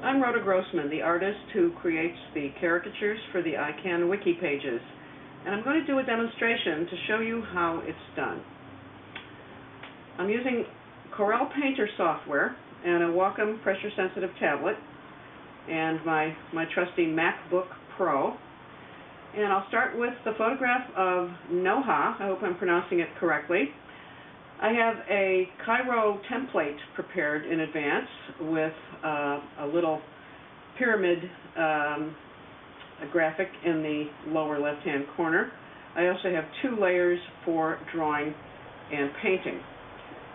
I'm Rhoda Draws, the artist who creates the caricatures for the ICANN wiki pages, and I'm going to do a demonstration to show you how it's done. I'm using Corel Painter software and a Wacom pressure-sensitive tablet and my trusty MacBook Pro, and I'll start with the photograph of Noha. I hope I'm pronouncing it correctly. I have a Cairo template prepared in advance with a little pyramid a graphic in the lower left-hand corner. I also have 2 layers for drawing and painting.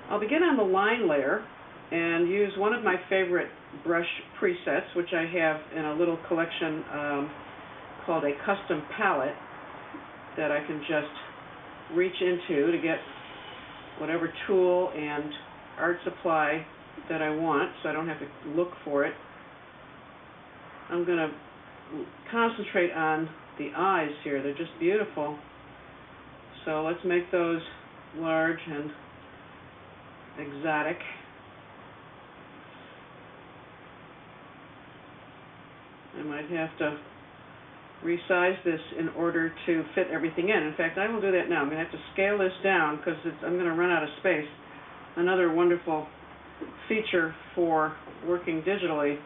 I'll begin on the line layer and use one of my favorite brush presets, which I have in a little collection called a custom palette that I can just reach into to get whatever tool and art supply that I want, so I don't have to look for it. I'm going to concentrate on the eyes here. They're just beautiful. So let's make those large and exotic. I might have to resize this in order to fit everything in. In fact, I will do that now. I'm going to have to scale this down because I'm going to run out of space. Another wonderful feature for working digitally.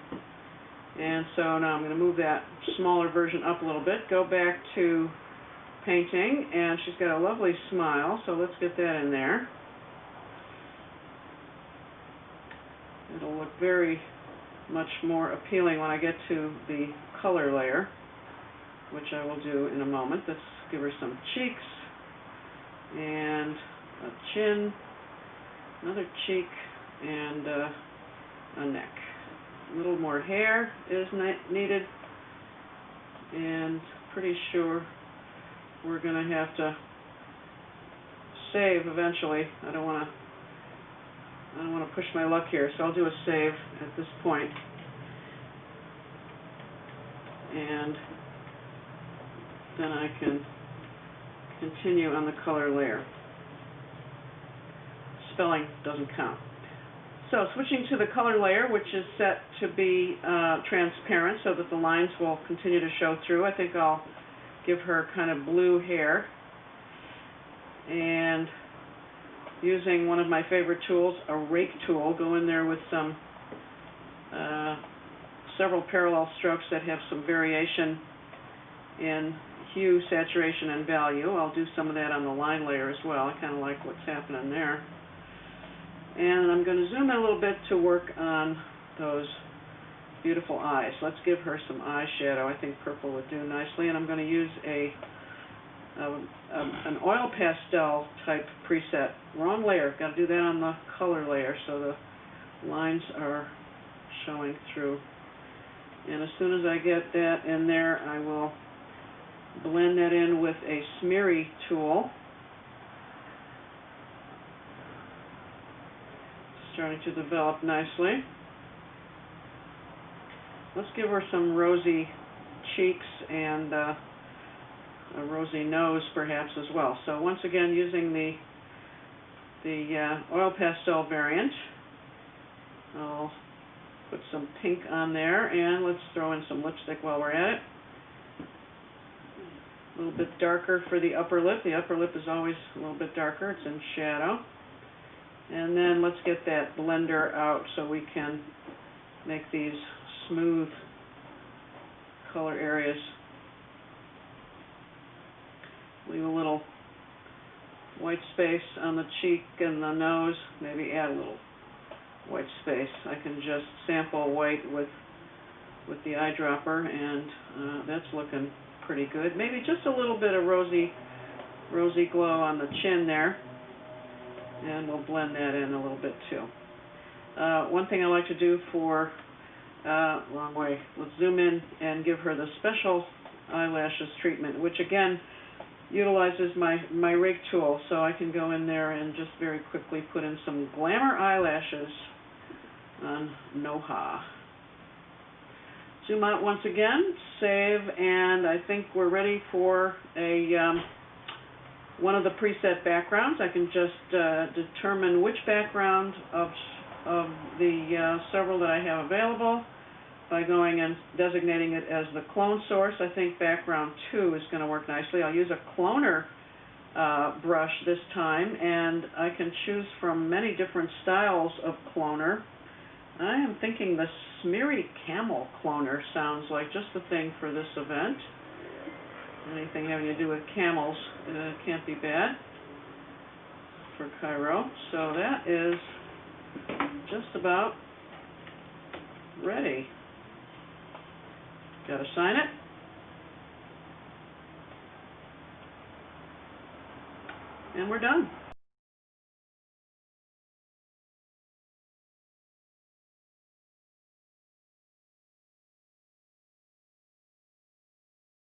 And so now I'm going to move that smaller version up a little bit, go back to painting, and she's got a lovely smile, so let's get that in there. It'll look very much more appealing when I get to the color layer, which I will do in a moment. Let's give her some cheeks and a chin, another cheek, and a neck. A little more hair is needed, and pretty sure we're going to have to save eventually. I don't want to push my luck here, so I'll do a save at this point. And then I can continue on the color layer. Spelling doesn't count. So switching to the color layer, which is set to be transparent so that the lines will continue to show through. I think I'll give her kind of blue hair. And using one of my favorite tools, a rake tool, go in there with some several parallel strokes that have some variation in hue, saturation, and value. I'll do some of that on the line layer as well. I kind of like what's happening there. And I'm going to zoom in a little bit to work on those beautiful eyes. Let's give her some eyeshadow. I think purple would do nicely. And I'm going to use an oil pastel type preset. Wrong layer. Got to do that on the color layer so the lines are showing through. And as soon as I get that in there, I will blend that in with a smeary tool. Starting to develop nicely. Let's give her some rosy cheeks and a rosy nose perhaps as well. So once again, using the oil pastel variant, I'll put some pink on there, and let's throw in some lipstick while we're at it. A little bit darker for the upper lip. The upper lip is always a little bit darker. It's in shadow. And then let's get that blender out so we can make these smooth color areas. Leave a little white space on the cheek and the nose. Maybe add a little white space. I can just sample white with the eyedropper, and that's looking pretty good. Maybe just a little bit of rosy glow on the chin there. And we'll blend that in a little bit too. One thing I like to do for, wrong way, let's zoom in and give her the special eyelashes treatment, which again utilizes my rake tool, so I can go in there and just very quickly put in some glamour eyelashes on Noha. Zoom out once again, save, and I think we're ready for one of the preset backgrounds. I can just determine which background of the several that I have available. by going and designating it as the clone source. I think background 2 is going to work nicely. I'll use a cloner brush this time, and I can choose from many different styles of cloner. I am thinking the Smeary Camel cloner sounds like just the thing for this event. Anything having to do with camels can't be bad for Cairo. So that is just about ready. Got to sign it. And we're done.